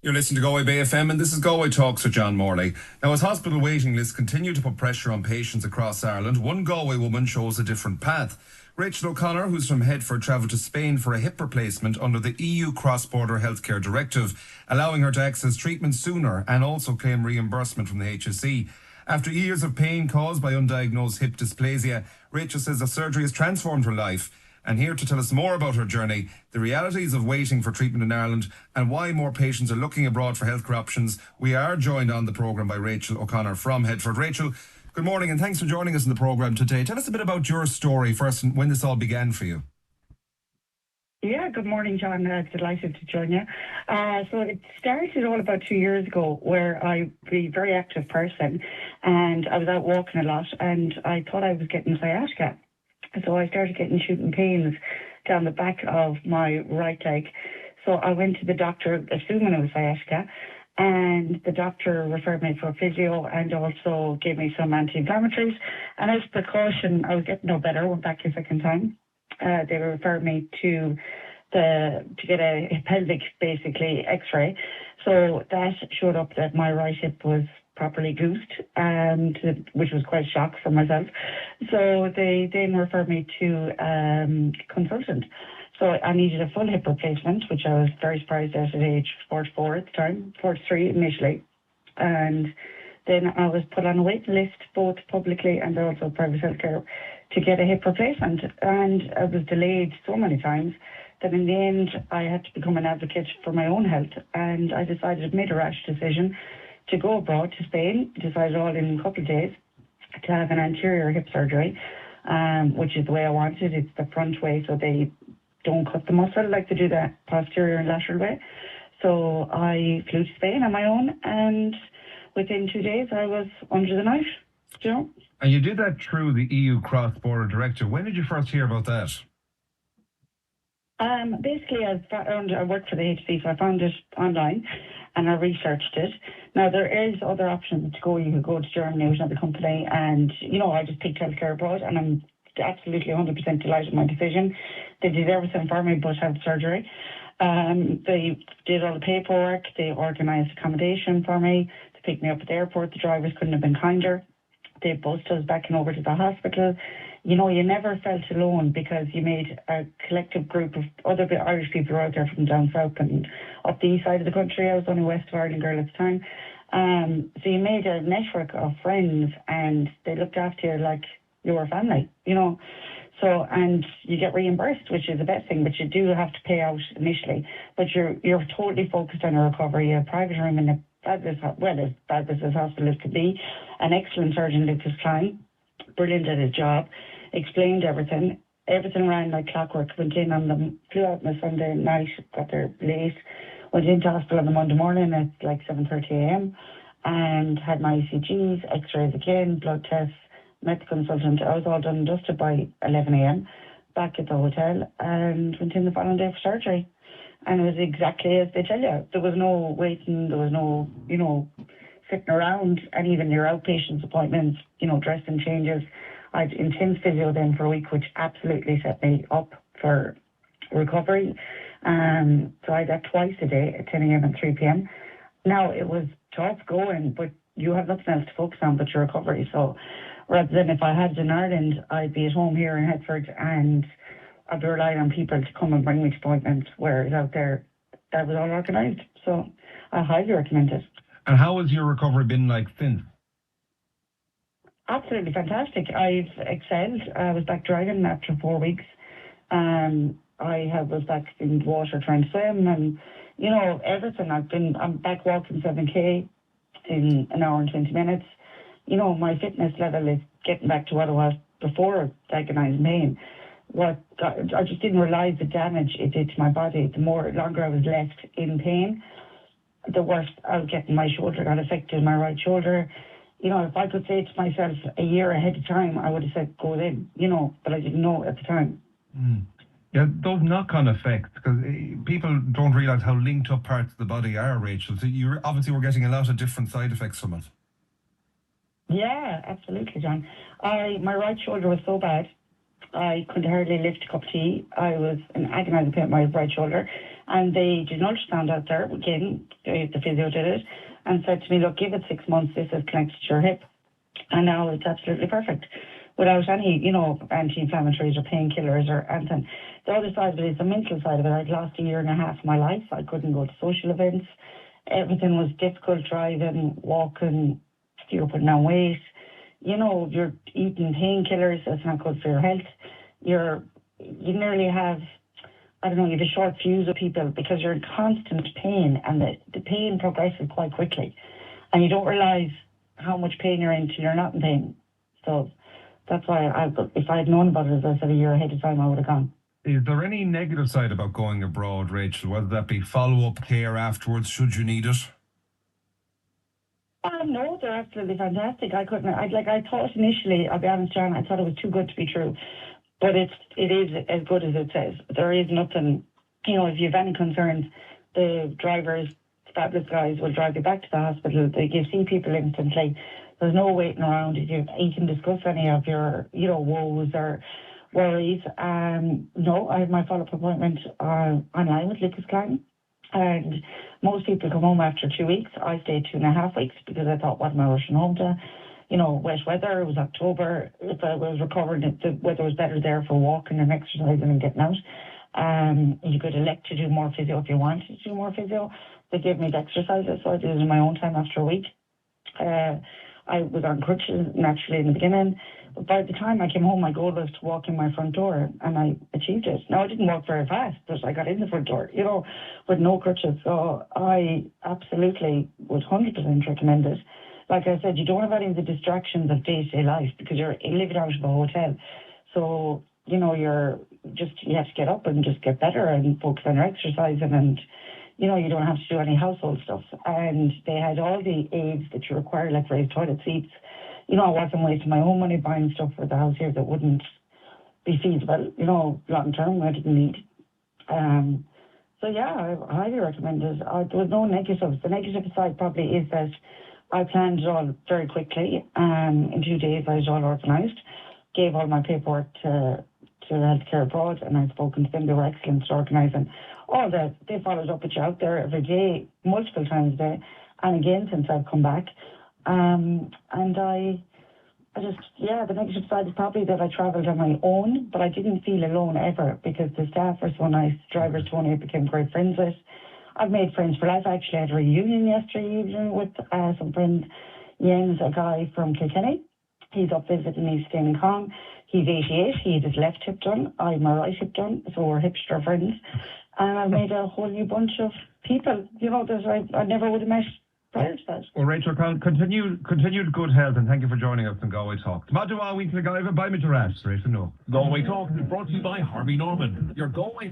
You're listening to Galway Bay FM, and this is Galway Talks with John Morley. Now, as hospital waiting lists continue to put pressure on patients across Ireland, one Galway woman chose a different path. Rachel O'Connor, who's from Headford, travelled to Spain for a hip replacement under the EU Cross Border Healthcare Directive, allowing her to access treatment sooner and also claim reimbursement from the HSE. After years of pain caused by undiagnosed hip dysplasia, Rachel says the surgery has transformed her life. And here to tell us more about her journey, the realities of waiting for treatment in Ireland, and why more patients are looking abroad for healthcare options, we are joined on the programme by Rachel O'Connor from Headford. Rachel, good morning and thanks for joining us in the programme today. Tell us a bit about your story first and when this all began for you. Yeah, good morning, John. Delighted to join you. So it started all about 2 years ago, where I was a very active person and I was out walking a lot and I thought I was getting sciatica. So I started getting shooting pains down the back of my right leg. So I went to the doctor, assuming it was sciatica, and the doctor referred me for physio and also gave me some anti-inflammatories. And as precaution, I was getting no better, went back a second time. They referred me to get a pelvic, basically, x-ray. So that showed up that my right hip was properly goosed, and which was quite a shock for myself. So they then referred me to consultant. So I needed a full hip replacement, which I was very surprised at age 44 at the time, 43 initially. And then I was put on a waiting list, both publicly and also private healthcare, to get a hip replacement. And I was delayed so many times that in the end I had to become an advocate for my own health. And I decided, made a rash decision to go abroad to Spain, decided all in a couple of days, to have an anterior hip surgery, which is the way I wanted. It's the front way, so they don't cut the muscle like they do the posterior and lateral way. So I flew to Spain on my own, and within 2 days I was under the knife, you know. And you did that through the EU Cross Border Directive. When did you first hear about that? Basically, I worked for the HCB, so I found it online and I researched it. Now, there is other options to go. You could go to Germany with another company, and, I just picked healthcare abroad, and I'm absolutely 100% delighted with my decision. They did everything for me but have surgery. They did all the paperwork, they organised accommodation for me, they picked me up at the airport, the drivers couldn't have been kinder. They bussed us back and over to the hospital. You never felt alone because you made a collective group of other Irish people out there from down south and up the east side of the country. I was only West of Ireland girl at the time. So you made a network of friends and they looked after you like you were family, So, and you get reimbursed, which is the best thing, but you do have to pay out initially. But you're totally focused on your recovery. You have a private room in a fabulous, as fabulous as hospital as could be. An excellent surgeon, Vithas Klein, brilliant at his job, explained everything. Everything ran like clockwork. Went in on them, flew out on a Sunday night, got there late, went into hospital on the Monday morning at like 7:30 a.m. and had my ECGs, x-rays again, blood tests, met the consultant. I was all done and dusted by 11 a.m. back at the hotel and went in the following day for surgery. And it was exactly as they tell you. There was no waiting, there was no, sitting around, and even your outpatients appointments, dressing changes. I had intense physio then for a week, which absolutely set me up for recovery. So I had that twice a day at 10 a.m. and 3 p.m. Now, it was tough going, but you have nothing else to focus on but your recovery. So rather than if I had it in Ireland, I'd be at home here in Headford and I'd be relying on people to come and bring me to appointments, whereas out there, that was all organised. So I highly recommend it. And how has your recovery been like since? Absolutely fantastic. I've excelled. I was back driving after 4 weeks. I was back in the water trying to swim and, everything. I'm back walking 7K in an hour and 20 minutes. My fitness level is getting back to what it was before agonising pain. I just didn't realise the damage it did to my body. The longer I was left in pain, the worse I was getting. My shoulder got affected, my right shoulder. If I could say to myself a year ahead of time, I would have said, go in, but I didn't know at the time. Yeah, those knock-on effects, because people don't realise how linked up parts of the body are, Rachel. So you obviously were getting a lot of different side effects from it. Yeah, absolutely, John. My right shoulder was so bad, I could hardly lift a cup of tea. I was in agonising pain with my right shoulder. And they did an ultrasound out there, again, the physio did it, and said to me, look, give it 6 months, this is connected to your hip, and now it's absolutely perfect, without any, anti-inflammatories or painkillers or anything. The other side of it is the mental side of it. I'd lost 1.5 years of my life. I couldn't go to social events. Everything was difficult, driving, walking, you're putting on weight. You're eating painkillers, that's not good for your health. You nearly have, you have a short fuse of people because you're in constant pain, and the pain progresses quite quickly. And you don't realise how much pain you're in till you're not in pain. So that's why if I had known about it, as I said, 1 year ahead of time, I would have gone. Is there any negative side about going abroad, Rachel, whether that be follow-up care afterwards, should you need it? No, they're absolutely fantastic. I thought initially, I'll be honest, John, I thought it was too good to be true. But it is as good as it says. There is nothing, if you have any concerns, the drivers, fabulous guys, will drive you back to the hospital. They see people instantly. There's no waiting around. You can discuss any of your, woes or worries. No, I have my follow-up appointment online with Vithas Xanit, and most people come home after 2 weeks. I stayed 2.5 weeks because I thought, what am I rushing home to? Wet weather. It was October. If I was recovering, the weather was better there for walking and exercising and getting out. You could elect to do more physio if you wanted to do more physio. They gave me the exercises, so I did it in my own time after a week. I was on crutches naturally in the beginning, but by the time I came home, my goal was to walk in my front door, and I achieved it. Now, I didn't walk very fast, but I got in the front door, with no crutches. So I absolutely would 100% recommend it. Like I said, you don't have any of the distractions of day-to-day life because you're living out of a hotel. So, you have to get up and just get better and focus on your exercising, and, you don't have to do any household stuff. And they had all the aids that you require, like raised toilet seats. I wasn't wasting my own money buying stuff for the house here that wouldn't be feasible, long term, I didn't need. So yeah, I highly recommend it. There was no negatives. The negative side probably is that I planned it all very quickly. In 2 days, I was all organised, gave all my paperwork to Healthcare Abroad, and I'd spoken to them. They were excellent at organising all that. They followed up with you out there every day, multiple times a day, and again since I've come back. And the negative side is probably that I travelled on my own, but I didn't feel alone ever because the staff were so nice. Drivers, Tony, I became great friends with. I've made friends for life. I actually had a reunion yesterday evening with some friends. Jens, a guy from Kilkenny. He's up visiting me, staying in Kong. He's 88. He had his left hip done. I had my right hip done. So we're hipster friends. And I've made a whole new bunch of people, that I never would have met prior to that. Well, Rachel, continued good health, and thank you for joining us on Galway Talks. Madua week to Galway by Rachel. No. Galway Talks is brought to you by Harvey Norman, your Galway